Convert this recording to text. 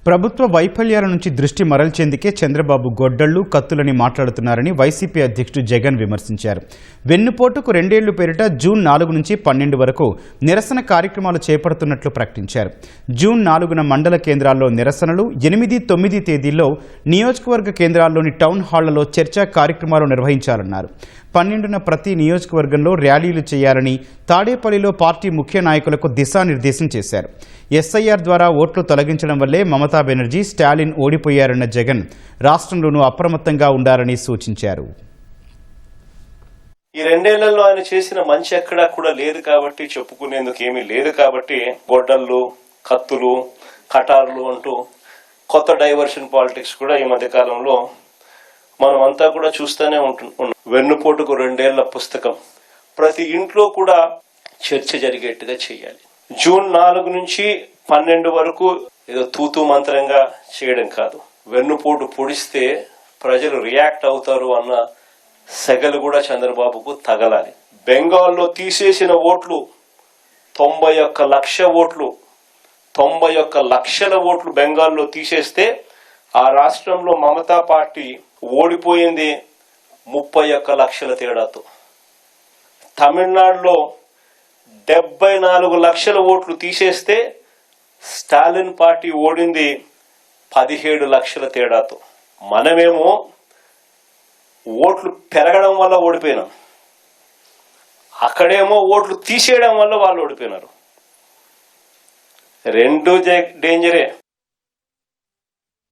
ప్రభుత్వ వైఫల్యాల నుంచి దృష్టి మరల్చేందుకే చంద్రబాబు గొడ్డళ్లు కత్తులని మాట్లాడుతున్నారని వైసీపీ అధ్యక్షుడు జగన్ విమర్శించారు. వెన్నుపోటుకు 2 ఏళ్లు పేరిట జూన్ 4 నుంచి 12 వరకు నిరసన కార్యక్రమాలు చేపడుతున్నట్లు ప్రకటించారు. జూన్ 4న మండల కేంద్రాల్లో నిరసనలు, 8, 9 తేదీల్లో నియోజకవర్గ కేంద్రాల్లోని టౌన్ హాళ్లలో చర్చా కార్యక్రమాలు నిర్వహించాలన్నారు. 12న ప్రతి నియోజకవర్గంలో ర్యాలీలు చేయాలని తాడేపల్లిలో పార్టీ ముఖ్య నాయకులకు దిశానిర్దేశం చేశారు. ఎస్ఐఆర్ ద్వారా ఓట్లు తొలగించడం వల్లే మమతా బెనర్జీ, స్టాలిన్ ఓడిపోయారన్న జగన్ రాష్ట్రంలోనూ అప్రమత్తంగా ఉండాలని సూచించారు. ఈ 2 ఏళ్లలో ఆయన చేసిన మంచి ఎక్కడా కూడా లేదు కాబట్టి, చెప్పుకునేందుకు ఏమీ లేదు కాబట్టి గొడ్డళ్ళు, కత్తులు, కటార్లు అంటూ కొత్త డైవర్షన్ పాలిటిక్స్ కూడా ఈ మధ్య కాలంలో మనం అంతా కూడా చూస్తూనే ఉంటున్నాం. వెన్నుపోటుకు 2 ఏళ్ల పుస్తకం ప్రతి ఇంట్లో కూడా చర్చ జరిగేట్టుగా చేయాలి. జూన్ 4 నుంచి 12 వరకు ఏదో తూతూ మంత్రంగా చేయడం కాదు. వెన్నుపోటు పొడిస్తే ప్రజలు రియాక్ట్ అవుతారు అన్న సెగలు కూడా చంద్రబాబుకు తగలాలి. బెంగాల్లో తీసేసిన ఓట్లు 91 లక్ష ఓట్లు, 91 లక్షల ఓట్లు బెంగాల్లో తీసేస్తే ఆ రాష్ట్రంలో మమతా పార్టీ ఓడిపోయింది 31 లక్షల తేడాతో. తమిళనాడులో 74 లక్షల ఓట్లు తీసేస్తే స్టాలిన్ పార్టీ ఓడింది 17 లక్షల తేడాతో. మనమేమో ఓట్లు పెరగడం వల్ల ఓడిపోయినాం, అక్కడేమో ఓట్లు తీసేయడం వల్ల వాళ్ళు ఓడిపోయినారు. 2 డేంజరే.